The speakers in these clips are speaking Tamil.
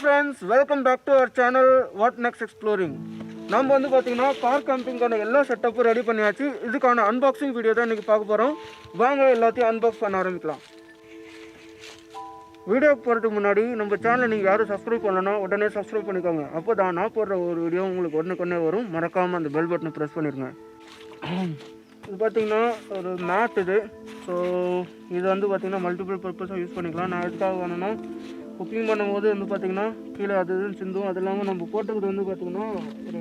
Friends, welcome back to our channel what next exploring. நம்ம வந்து பார்த்தீங்கன்னா கார் கேம்பிங்கான எல்லா செட்டப்பும் ரெடி பண்ணியாச்சு. இதுக்கான அன்பாக்சிங் வீடியோ தான் இன்றைக்கி பார்க்க போகிறோம். வாங்க எல்லாத்தையும் அன்பாக்ஸ் பண்ண ஆரம்பிக்கலாம். வீடியோக்கு போகிறதுக்கு முன்னாடி நம்ம சேனலை நீங்கள் யாரும் சப்ஸ்கிரைப் பண்ணலன்னா உடனே சப்ஸ்கிரைப் பண்ணிக்கோங்க. அப்போ தான் நான் போடுற ஒரு வீடியோ உங்களுக்கு ஒன்றுக்கொன்னே வரும். மறக்காமல் அந்த பெல் பட்டனை ப்ரெஸ் பண்ணிடுங்க. இது பார்த்திங்கன்னா ஒரு மேட் இது. ஸோ இது வந்து பார்த்திங்கன்னா மல்டிபிள் பர்பஸாக யூஸ் பண்ணிக்கலாம். நான் எதுக்காக வேணும்னா குக்கிங் பண்ணும்போது வந்து பார்த்திங்கன்னா கீழே அது இதுன்னு சிந்தும். அது இல்லாமல் நம்ம போட்டுக்கிறது வந்து பார்த்திங்கன்னா ஒரு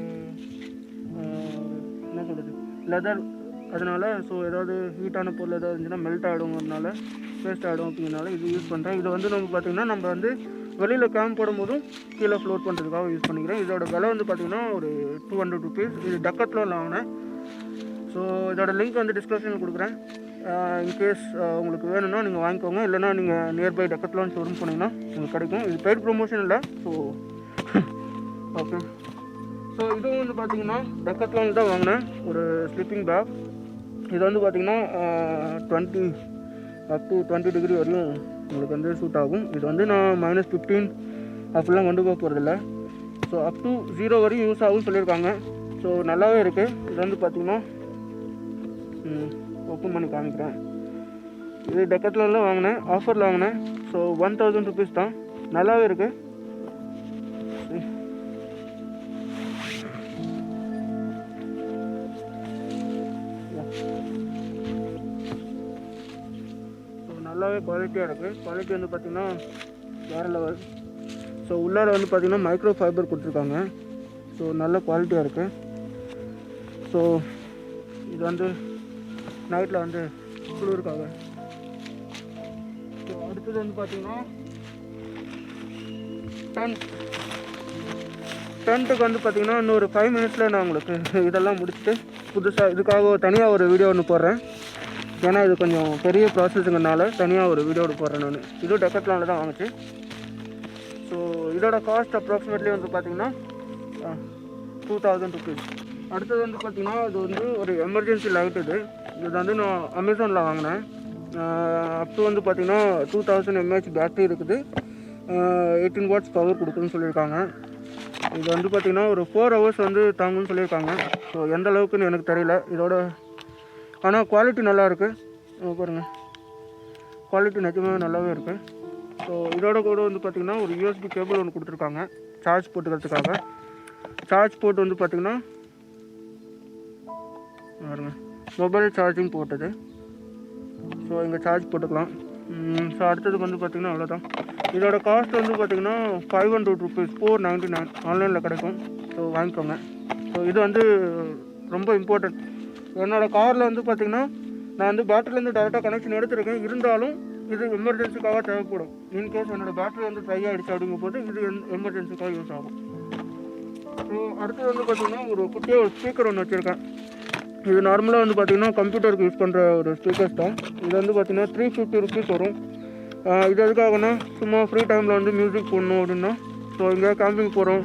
என்ன சொல்கிறது லெதர், அதனால் ஸோ ஏதாவது ஹீட்டான பொருள் ஏதாவது இருந்துச்சுன்னா மெல்ட் ஆகிடுங்கிறதுனால வேஸ்ட் ஆகிடும் அப்படிங்கிறனால இது யூஸ் பண்ணுறேன். இது வந்து நம்ம பார்த்திங்கன்னா நம்ம வந்து வெளியில் கேம்ப் போடும்போதும் கீழே ஃப்ளோட் பண்ணுறதுக்காக யூஸ் பண்ணிக்கிறேன். இதோட விலை வந்து பார்த்திங்கன்னா ஒரு 200 rupees. இது டெக்கத்லானில் வாங்கினேன். ஸோ இதோட லிங்க் வந்து டிஸ்கிரிப்ஷனில் கொடுக்குறேன். இன்கேஸ் உங்களுக்கு வேணும்னா நீங்கள் வாங்கிக்கோங்க. இல்லைனா நீங்கள் நியர்பை டெக்கத்லான் ஷோரூம் போனீங்கன்னா உங்களுக்கு கிடைக்கும். இது பெய்ட் ப்ரொமோஷன் இல்லை. So okay. ஸோ இதுவும் வந்து பார்த்திங்கன்னா டெக்கத்லான் தான் வாங்கினேன். ஒரு ஸ்லீப்பிங் பேக். இது வந்து பார்த்திங்கன்னா 20 டிகிரி வரையும் உங்களுக்கு வந்து சூட் ஆகும். இது வந்து நான் -15 அப்படிலாம் கொண்டு போக போகிறதில்ல. ஸோ அப் டு 0 வரையும் யூஸ் ஆகும்னு சொல்லியிருக்காங்க. ஸோ நல்லாவே இருக்குது. இது வந்து பார்த்திங்கன்னா ஓப்பன் பண்ணி காமிக்கிறேன். இது டெக்கத்லானில் வாங்கினேன், ஆஃபரில் வாங்கினேன். ஸோ 1000 rupees தான். நல்லாவே இருக்குது. ஸோ நல்லாவே குவாலிட்டியாக இருக்குது. குவாலிட்டி வந்து பார்த்திங்கன்னா வேறு லெவல். ஸோ உள்ளார வந்து பார்த்திங்கன்னா மைக்ரோ ஃபைபர் கொடுத்துருக்காங்க. ஸோ நல்ல குவாலிட்டியாக இருக்குது. ஸோ இது வந்து நைட்டில் வந்து குளிருக்காக. ஸோ அடுத்தது வந்து பார்த்திங்கன்னா டென்ட்டுக்கு வந்து பார்த்திங்கன்னா இன்னொரு 5 minutesல நான் உங்களுக்கு இதெல்லாம் முடிச்சுட்டு புதுசாக இதுக்காக தனியாக ஒரு வீடியோ ஒன்று போடுறேன். ஏன்னா இது கொஞ்சம் பெரிய ப்ராசஸுங்கிறனால தனியாக ஒரு வீடியோ ஒன்று போடுறேன் நான். இதுவும் டெக்கத்லானில் தான் வாங்கிச்சு. ஸோ இதோட காஸ்ட் அப்ராக்சிமேட்லி வந்து பார்த்திங்கன்னா 2000 rupees. அடுத்தது வந்து பார்த்திங்கன்னா இது வந்து ஒரு எமர்ஜென்சி லைட். இது வந்து நான் அமேசானில் வாங்கினேன். அப் டு வந்து பார்த்திங்கன்னா 2000 mAh பேட்டரி இருக்குது. 18 watts பவர் கொடுக்குதுன்னு சொல்லியிருக்காங்க. இது வந்து பார்த்திங்கன்னா ஒரு 4 hours வந்து தாங்குன்னு சொல்லியிருக்காங்க. ஸோ எந்த அளவுக்குன்னு எனக்கு தெரியல இதோட. ஆனால் குவாலிட்டி நல்லாயிருக்கு. பாருங்கள், குவாலிட்டி நிஜமாகவே நல்லாவே இருக்குது. ஸோ இதோட கூட வந்து பார்த்திங்கன்னா ஒரு USB கேபிள் ஒன்று கொடுத்துருக்காங்க சார்ஜ் போட்டுக்கிறதுக்காக. சார்ஜ் போட்டு வந்து பார்த்திங்கன்னா பாருங்க, மொபைல் சார்ஜிங் போட்டது. ஸோ இங்கே சார்ஜ் போட்டுக்கலாம். ஸோ அடுத்ததுக்கு வந்து பார்த்திங்கன்னா அவ்வளோதான். இதோட காஸ்ட் வந்து பார்த்திங்கன்னா 500 rupees, 499 ஆன்லைனில் கிடைக்கும். ஸோ வாங்கிக்கோங்க. ஸோ இது வந்து ரொம்ப இம்பார்ட்டன்ட். என்னோடய காரில் வந்து பார்த்திங்கன்னா நான் வந்து பேட்டரிலேருந்து டேரெக்டாக கனெக்ஷன் எடுத்துருக்கேன். இருந்தாலும் இது எமர்ஜென்சிக்காக தேவைப்படும். இன்கேஸ் என்னோடய பேட்டரி வந்து ட்ரை ஆகிடுச்சு அப்படிங்கும் போது இது எமர்ஜென்சிக்காக யூஸ் ஆகும். ஸோ அடுத்தது வந்து பார்த்திங்கன்னா ஒரு குட்டியாக ஒரு ஸ்பீக்கர் ஒன்று வச்சுருக்கேன். இது நார்மலாக வந்து பார்த்திங்கன்னா கம்ப்யூட்டருக்கு யூஸ் பண்ணுற ஒரு ஸ்பீக்கர்ஸ் தான். இது வந்து பார்த்திங்கன்னா 350 rupees வரும். இது எதுக்காகனா சும்மா ஃப்ரீ டைமில் வந்து மியூசிக் போடணும் அப்படின்னா, ஸோ இங்கே கேம்பிங் போகிறோம்,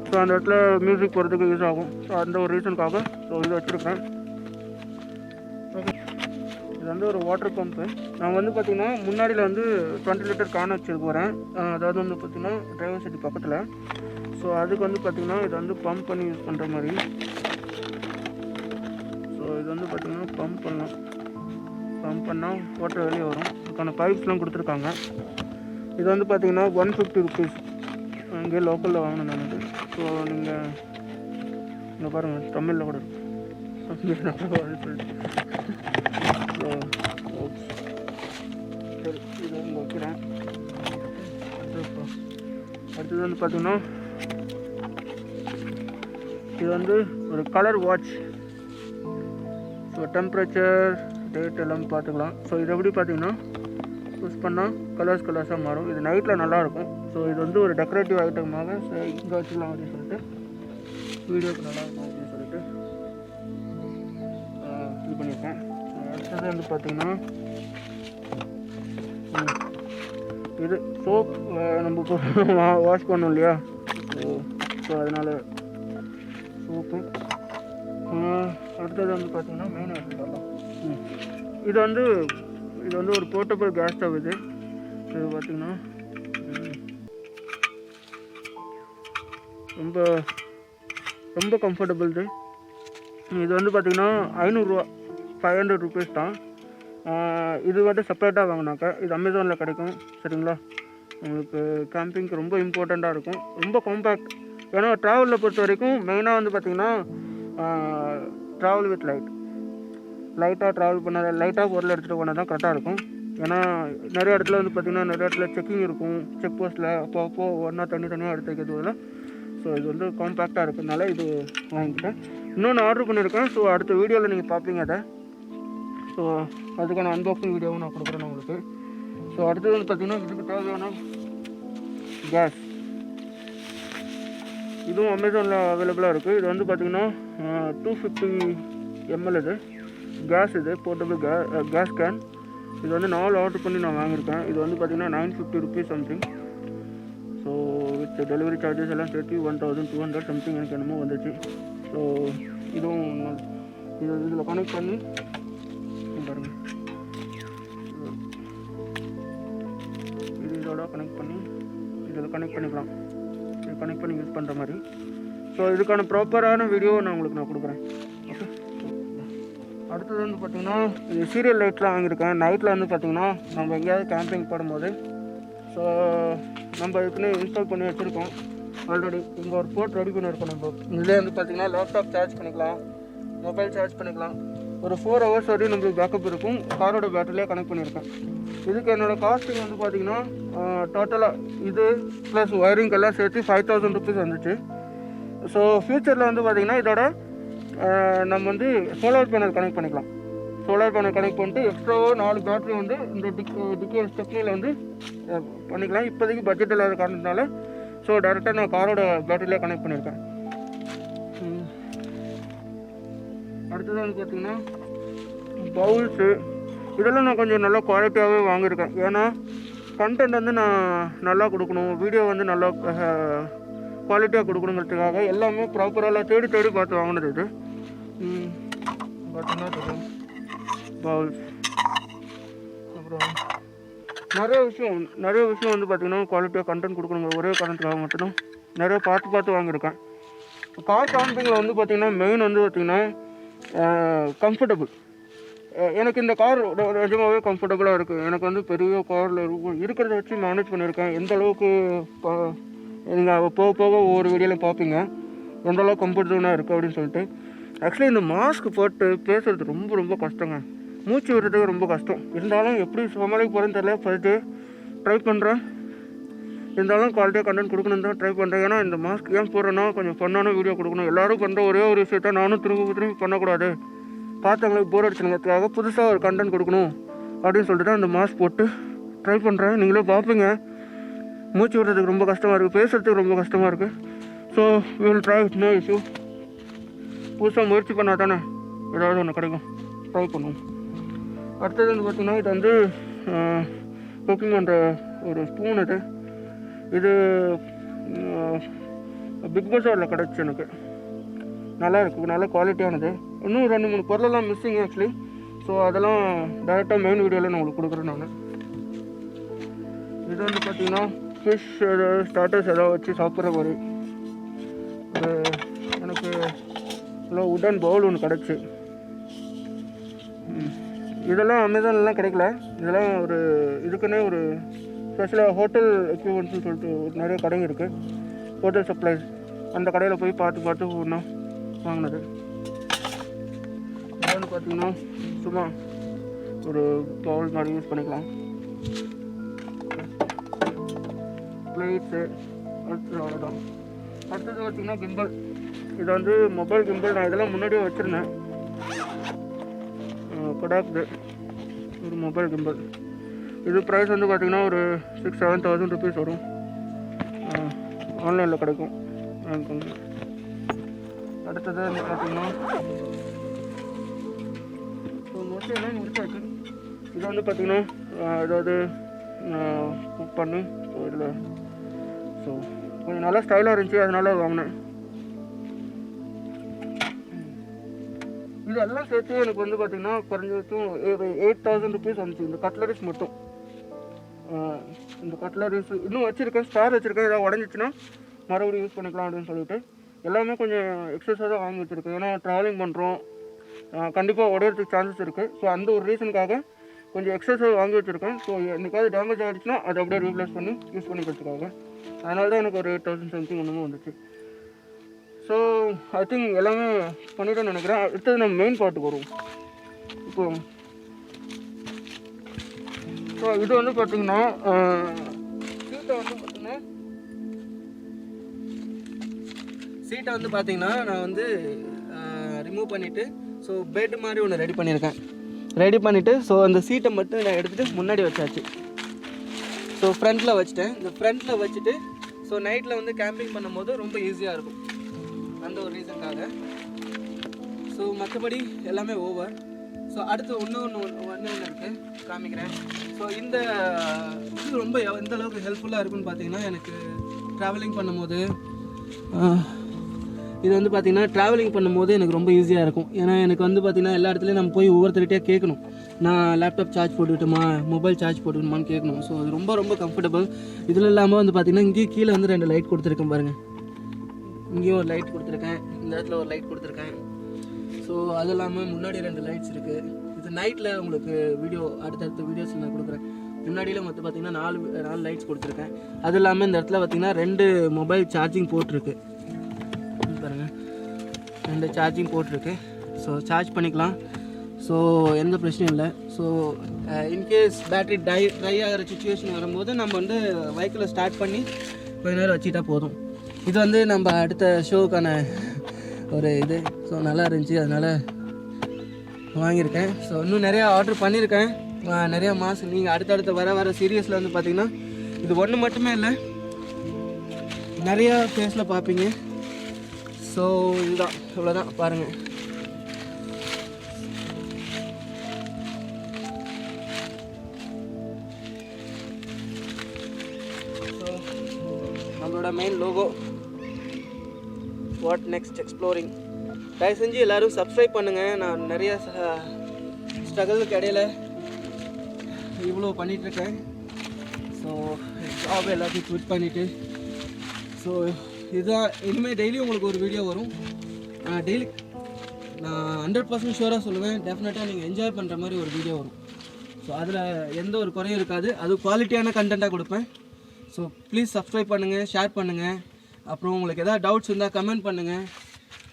ஸோ அந்த இடத்துல மியூசிக் போடுறதுக்கு யூஸ் ஆகும். ஸோ அந்த ஒரு ரீசனுக்காக ஸோ இதை வச்சுருக்கேன். ஓகே. இது வந்து ஒரு வாட்டர் பம்ப்பு. நான் வந்து பார்த்திங்கன்னா முன்னாடியில் வந்து 20 liter கேன் வச்சுருக்க போகிறேன். அதாவது வந்து பார்த்திங்கன்னா டிரைவர் சீட்டு பக்கத்தில். ஸோ அதுக்கு வந்து பார்த்திங்கன்னா இதை வந்து பம்ப் பண்ணி யூஸ் பண்ணுற மாதிரி. ஸோ இது வந்து பார்த்திங்கன்னா பம்ப் பண்ணால் வாட்டர் வெளியே வரும். அதுக்கான பைப்ஸ்லாம் கொடுத்துருக்காங்க. இது வந்து பார்த்திங்கன்னா 150 rupees. இங்கே லோக்கலில் வாங்கினேன் நான் இது. ஸோ நீங்கள் இங்கே பாருங்கள், தமிழில் கூட இருக்கும். ஸோ சரி, இது இங்கே வைக்கிறேன். அடுத்தது வந்து பார்த்திங்கன்னா இது வந்து ஒரு colour watch. So temperature, date எல்லாம் பார்த்துக்கலாம். ஸோ இது எப்படி பார்த்திங்கன்னா யூஸ் பண்ணால் கலர்ஸாக மாறும். இது நைட்டில் நல்லாயிருக்கும். ஸோ இது வந்து ஒரு டெக்கரேட்டிவ் ஐட்டமாக இங்கே வச்சுக்கலாம் அப்படின்னு சொல்லிட்டு, வீடியோக்கு நல்லாயிருக்கும் அப்படின்னு சொல்லிட்டு இது பண்ணியிருக்கேன். அடுத்தது வந்து பார்த்திங்கன்னா இது சோப் நம்ம வாஷ் பண்ணோம் இல்லையா, ஸோ அதனால் சோப்பு. அடுத்தது வந்து பார்த்திங்கன்னா மெயின் எடுத்துக்கலாம். இது வந்து ஒரு போர்ட்டபிள் கேஸ் ஸ்டவ். இது பார்த்திங்கன்னா ரொம்ப ரொம்ப கம்ஃபர்டபுள் இது. இது வந்து பார்த்திங்கன்னா 500 500 ருபீஸ் தான். இது வந்து செப்பரேட்டாக வாங்கினாக்கா இது அமேசானில் கிடைக்கும். சரிங்களா, உங்களுக்கு கேம்பிங்க்கு ரொம்ப இம்பார்ட்டண்ட்டாக இருக்கும், ரொம்ப காம்பேக்ட். ஏன்னா ட்ராவலில் பொறுத்த வரைக்கும் மெயினாக வந்து பார்த்திங்கன்னா ட்ராவல் வித் லைட்டாக ட்ராவல் பண்ண லைட்டாக பொருள் எடுத்துகிட்டு போனால் தான் கரெக்டாக இருக்கும். ஏன்னா நிறைய இடத்துல வந்து பார்த்திங்கன்னா நிறைய இடத்துல செக்கிங் இருக்கும், செக் போஸ்ட்டில் அப்போ ஒன்றா தனியாக எடுத்து வைக்கிறதுல. ஸோ இது வந்து காம்பேக்டாக இருக்கிறதுனால இது வாங்கிக்கிட்டேன். இன்னொன்று ஆர்டர் பண்ணியிருக்கேன். ஸோ அடுத்த வீடியோவில் நீங்கள் பார்ப்பீங்க அதை. ஸோ அதுக்கான அன்பாக்சிங் வீடியோவும் நான் கொடுக்குறேன் உங்களுக்கு. ஸோ அடுத்தது வந்து பார்த்திங்கன்னா இதுக்கு தேவையான கேஸ், இதுவும் அமேசானில் அவைலபிளாக இருக்குது. இது வந்து பார்த்திங்கன்னா 250 ml இது கேஸ், இது போர்ட்டபிள் கேஸ் கேன். இது வந்து 4 ஆர்டர் பண்ணி நான் வாங்கியிருக்கேன். இது வந்து பார்த்திங்கன்னா 950 rupees something. So with delivery charges எல்லாம் சேர்த்து 1200 சம்திங் எனக்கு என்னமோ வந்துச்சு. ஸோ இதுவும் இதில் கனெக்ட் பண்ணி பாருங்கள், இதோட கனெக்ட் பண்ணி இதில் கனெக்ட் பண்ணிக்கலாம். இது கனெக்ட் பண்ணி யூஸ் பண்ணுற மாதிரி. ஸோ இதுக்கான ப்ராப்பரான வீடியோ நான் உங்களுக்கு கொடுக்குறேன். ஓகே, அடுத்தது வந்து பார்த்திங்கன்னா இது சீரியல் லைட்லாம் வாங்கியிருக்கேன். நைட்டில் வந்து பார்த்திங்கன்னா நம்ம எங்கேயாவது கேம்பிங் போடும்போது ஸோ நம்ம இதுக்குன்னு இன்ஸ்டால் பண்ணி வச்சுருக்கோம் ஆல்ரெடி. இங்கே ஒரு போர்ட் ரெடி பண்ணியிருக்கோம். நம்ம இதில் வந்து பார்த்திங்கன்னா லேப்டாப் சார்ஜ் பண்ணிக்கலாம், மொபைல் சார்ஜ் பண்ணிக்கலாம். ஒரு 4 hours வரையும் நம்மளுக்கு பேக்கப் இருக்கும். காரோட பேட்டரியிலே கனெக்ட் பண்ணியிருக்கேன். இதுக்கு என்னோடய காஸ்டிங் வந்து பார்த்திங்கன்னா டோட்டலாக இது ப்ளஸ் ஒயரிங் எல்லாம் சேர்த்து 5000 ருபீஸ் வந்துச்சு. ஸோ ஃப்யூச்சரில் வந்து பார்த்திங்கன்னா இதோட நம்ம வந்து சோலார் பேனல் கனெக்ட் பண்ணிக்கலாம். சோலார் பேனல் கனெக்ட் பண்ணிட்டு எக்ஸ்ட்ராவாக 4 பேட்டரி வந்து இந்த டிக்கே ஸ்டெப்னியில் வந்து பண்ணிக்கலாம். இப்போதைக்கு பட்ஜெட் இல்லாத காரணத்தினால ஸோ டேரெக்டாக நான் காரோட பேட்டரியிலே கனெக்ட் பண்ணியிருக்கேன். அடுத்தது வந்து பார்த்திங்கன்னா பவுல்ஸு, இதெல்லாம் நான் கொஞ்சம் நல்லா குவாலிட்டியாகவே வாங்கியிருக்கேன். ஏன்னா கண்டென்ட் வந்து நான் நல்லா கொடுக்கணும், வீடியோ வந்து நல்லா குவாலிட்டியாக கொடுக்கணுங்கிறதுக்காக எல்லாமே ப்ராப்பராக தேடி பார்த்து வாங்கினது. இது பார்த்தீங்கன்னா தெரியும் பவுல்ஸ். அப்புறம் நிறைய விஷயம் வந்து பார்த்திங்கன்னா குவாலிட்டியாக கண்டென்ட் கொடுக்கணுங்க ஒரே காரணத்துக்காக மட்டும்தான் நிறைய பார்த்து வாங்கியிருக்கேன். கார் கேம்பிங்கில் வந்து பார்த்திங்கன்னா மெயின் வந்து பார்த்திங்கன்னா கம்ஃபர்டபுள். எனக்கு இந்த கார் நிஜமாகவே கம்ஃபர்டபுளாக இருக்குது. எனக்கு வந்து பெரிய காரில் இருக்கிறத வச்சு மேனேஜ் பண்ணியிருக்கேன். எந்த அளவுக்கு நீங்கள் போக ஒவ்வொரு வீடியோலையும் பார்ப்பீங்க எந்த அளவுக்கு கம்ஃபர்ட் ஜோனாக இருக்குது அப்படின்னு சொல்லிட்டு. ஆக்சுவலி இந்த மாஸ்க் போட்டு பேசுகிறது ரொம்ப கஷ்டங்க, மூச்சு விடுறதுக்கு ரொம்ப கஷ்டம். இருந்தாலும் எப்படி சமாளிக்க போகிறேன்னு தெரியல, ஃபஸ்ட்டு ட்ரை பண்ணுறேன். இருந்தாலும் குவாலிட்டியாக கண்டென்ட் கொடுக்கணும் தான் ட்ரை பண்ணுறேன். ஏன்னா இந்த மாஸ்க் ஏன் போடுறேன்னா கொஞ்சம் ஃபன்னான வீடியோ கொடுக்கணும். எல்லோரும் பண்ணுற ஒரே ஒரு விஷயத்த நானும் திரும்பி பண்ணக்கூடாது, பார்த்தவங்களுக்கு போர் அடிச்சுங்கிறதுக்காக புதுசாக ஒரு கண்டென்ட் கொடுக்கணும் அப்படின்னு சொல்லிட்டு தான் இந்த மாஸ்க் போட்டு ட்ரை பண்ணுறேன். நீங்களே பார்ப்பீங்க, மூச்சு விடுறதுக்கு ரொம்ப கஷ்டமாக இருக்குது, பேசுகிறதுக்கு ரொம்ப கஷ்டமாக இருக்குது. So will try, no issue. புதுசாக முயற்சி பண்ணால் தானே ஏதாவது ஒன்று கிடைக்கும், ட்ரை பண்ணுவோம். அடுத்தது வந்து பார்த்திங்கன்னா இது வந்து குக்கிங் பண்ணுற ஒரு ஸ்பூன். இது பிக் பஸாரில் கிடச்சி எனக்கு, நல்லா இருக்குது, நல்ல குவாலிட்டியானது. இன்னும் 2-3 பொருளெல்லாம் மிஸ்ஸிங் ஆக்சுவலி. ஸோ அதெல்லாம் டேரெக்டாக மெயின் வீடியோவில் நான் உங்களுக்கு கொடுக்குறேன். நான் இது வந்து பார்த்திங்கன்னா ஃபிஷ் ஸ்டார்டர்ஸ் ஏதாவது வச்சு சாப்பிட்ற மாதிரி எனக்கு நல்லா உடன் பவுல் ஒன்று கிடச்சி. இதெல்லாம் அமேசான்லாம் கிடைக்கல. இதெல்லாம் ஒரு இதுக்குன்னே ஒரு ஸ்பெஷலாக ஹோட்டல் எக்யூப்மெண்ட்ஸ்னு சொல்லிட்டு நிறைய கடைங்க இருக்குது, ஹோட்டல் சப்ளைஸ். அந்த கடையில் போய் பார்த்து ஒன்றா வாங்கினது. இது வந்து பார்த்திங்கன்னா சும்மா ஒரு பவுல் மாதிரி யூஸ் பண்ணிக்கலாம். பிளேட்ஸு அவ்வளோதான். அடுத்தது பார்த்திங்கன்னா கிம்பல். இது வந்து மொபைல் கிம்பல். நான் இதெல்லாம் முன்னாடியே வச்சுருந்தேன். கொடாக்கு ஒரு மொபைல் கிம்பல். இது ப்ரைஸ் வந்து பார்த்திங்கன்னா ஒரு 6-7,000 ருபீஸ் வரும். ஆன்லைனில் கிடைக்கும், வாங்கிக்கோங்க. அடுத்தது வந்து பார்த்திங்கன்னா மோஸ்ட்லி எல்லாம் முடிச்சாச்சு. இது வந்து பார்த்திங்கன்னா ஏதாவது குக் பண்ணி இதில் ஸோ கொஞ்சம் நல்லா ஸ்டைலாக இருந்துச்சு, அதனால வாங்கினேன். இது எல்லாம் சேர்த்து எனக்கு வந்து பார்த்திங்கன்னா குறைஞ்சதும் 8,000 ருபீஸ் வந்துச்சு. இந்த கட்லரிஸ் மட்டும். இந்த கட்லரிஸ் இன்னும் வச்சுருக்கேன், ஸ்டார் வச்சுருக்கேன். ஏதாவது உடஞ்சிச்சின்னா மறுபடியும் யூஸ் பண்ணிக்கலாம் அப்படின்னு சொல்லிட்டு எல்லாமே கொஞ்சம் எக்ஸஸாக தான் வாங்கி வச்சுருக்கேன். ஏன்னா ட்ராவலிங் பண்ணுறோம், கண்டிப்பாக உடையிறதுக்கு சான்சஸ் இருக்குது. ஸோ அந்த ஒரு ரீசனுக்காக கொஞ்சம் எக்ஸஸாக வாங்கி வச்சுருக்கேன். ஸோ என்றைக்காவது டேமேஜ் ஆகிடுச்சுன்னா அதை அப்படியே ரீப்ளேஸ் பண்ணி யூஸ் பண்ணிக்கிறதுக்காக. அதனால தான் எனக்கு ஒரு 8,000 சம்திங் ஒன்றுமே வந்துச்சு. ஸோ ஐ திங்க் எல்லாமே பண்ணிவிட்டேன்னு நினைக்கிறேன். அடுத்தது நம்ம மெயின் பார்ட்டுக்கு வருவோம். இப்போ ஸோ இது வந்து பார்த்திங்கன்னா சீட்டை வந்து பார்த்திங்கன்னா நான் வந்து ரிமூவ் பண்ணிவிட்டு ஸோ பெட் மாதிரி ஒன்று ரெடி பண்ணிவிட்டு ஸோ அந்த சீட்டை மட்டும் நான் எடுத்துகிட்டு முன்னாடி வச்சாச்சு. ஸோ ஃப்ரண்ட்டில் வச்சுட்டேன். இந்த ஃப்ரண்ட்டில் வச்சுட்டு ஸோ நைட்டில் வந்து கேம்பிங் பண்ணும்போது ரொம்ப ஈஸியாக இருக்கும், அந்த ஒரு ரீசனுக்காக. ஸோ மற்றபடி எல்லாமே ஓவர். ஸோ அடுத்து ஒன்று இருக்குது, காமிக்கிறேன். ஸோ இந்த இது ரொம்ப எந்த அளவுக்கு ஹெல்ப்ஃபுல்லாக இருக்குன்னு பார்த்தீங்கன்னா, எனக்கு ட்ராவலிங் பண்ணும்போது இது வந்து பார்த்திங்கன்னா ட்ராவலிங் பண்ணும்போது எனக்கு ரொம்ப ஈஸியாக இருக்கும். ஏன்னா எனக்கு வந்து பார்த்திங்கன்னா எல்லா இடத்துலையும் நம்ம போய் ஒவ்வொருத்தருகிட்டே கேட்கணும், நான் லேப்டாப் சார்ஜ் போட்டுக்கிட்டுமா, மொபைல் சார்ஜ் போட்டுக்கணுமான்னு கேட்கணும். ஸோ அது ரொம்ப ரொம்ப கம்ஃபர்டபுள். இதில் இல்லாமல் வந்து பார்த்திங்கன்னா இங்கேயும் கீழே வந்து 2 லைட் கொடுத்துருக்கேன் பாருங்கள். இங்கேயும் ஒரு லைட் கொடுத்துருக்கேன், இந்த இடத்துல ஒரு லைட் கொடுத்துருக்கேன். ஸோ அது இல்லாமல் முன்னாடி 2 லைட்ஸ் இருக்குது. இது நைட்டில் உங்களுக்கு அடுத்தடுத்த வீடியோஸ் நான் கொடுக்குறேன். முன்னாடியில் மொத்தம் பார்த்திங்கன்னா 4 லைட்ஸ் கொடுத்துருக்கேன். அது இல்லாமல் இந்த இடத்துல பார்த்திங்கன்னா 2 மொபைல் சார்ஜிங் போட்டிருக்கு பாருங்கள், 2 சார்ஜிங் போட்டிருக்கு. ஸோ சார்ஜ் பண்ணிக்கலாம். ஸோ எந்த பிரச்சனையும் இல்லை. ஸோ இன்கேஸ் பேட்ரி ட்ரை ஆகிற சுச்சுவேஷன் வரும்போது நம்ம வந்து வெஹிக்கிளை ஸ்டார்ட் பண்ணி கொஞ்ச நேரம் வச்சுக்கிட்டா போதும். இது வந்து நம்ம அடுத்த ஷோவுக்கான ஒரு இது. ஸோ நல்லா இருந்துச்சு, அதனால் வாங்கியிருக்கேன். ஸோ இன்னும் நிறையா ஆர்டர் பண்ணியிருக்கேன், நிறையா மாதம். நீங்கள் அடுத்தடுத்த வர சீரியஸில் வந்து பார்த்திங்கன்னா இது ஒன்று மட்டுமே இல்லை, நிறையா ஃபேஸில் பார்ப்பீங்க. ஸோ இதுதான், இவ்வளோதான் பாருங்கள். ஸோ நம்மளோட main logo, what next exploring. தயவு செஞ்சு எல்லோரும் சப்ஸ்கிரைப் பண்ணுங்கள். நான் நிறைய ஸ்ட்ரகிளுக்கு இடையில இவ்வளோ பண்ணிகிட்ருக்கேன். ஸோ ஜாப் எல்லாத்தையும் குவிட் பண்ணிவிட்டு ஸோ இதுதான். இனிமேல் டெய்லியும் உங்களுக்கு ஒரு வீடியோ வரும். டெய்லி நான் 100% ஷூராக சொல்லுவேன், டெஃபினட்டாக நீங்கள் என்ஜாய் பண்ணுற மாதிரி ஒரு வீடியோ வரும். ஸோ அதில் எந்த ஒரு குறையும் இருக்காது, அது குவாலிட்டியான கண்டென்ட்டாக கொடுப்பேன். ஸோ ப்ளீஸ் சப்ஸ்கிரைப் பண்ணுங்கள், ஷேர் பண்ணுங்கள். அப்புறம் உங்களுக்கு எதாவது டவுட்ஸ் இருந்தால் கமெண்ட் பண்ணுங்கள்,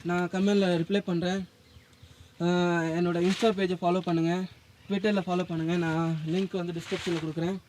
நான் கமெண்டில் ரிப்ளை பண்ணுறேன். என்னோடய இன்ஸ்டா பேஜை ஃபாலோ பண்ணுங்கள், ட்விட்டரில் ஃபாலோ பண்ணுங்கள். நான் லிங்க் வந்து டிஸ்கிரிப்ஷனில் கொடுக்குறேன்.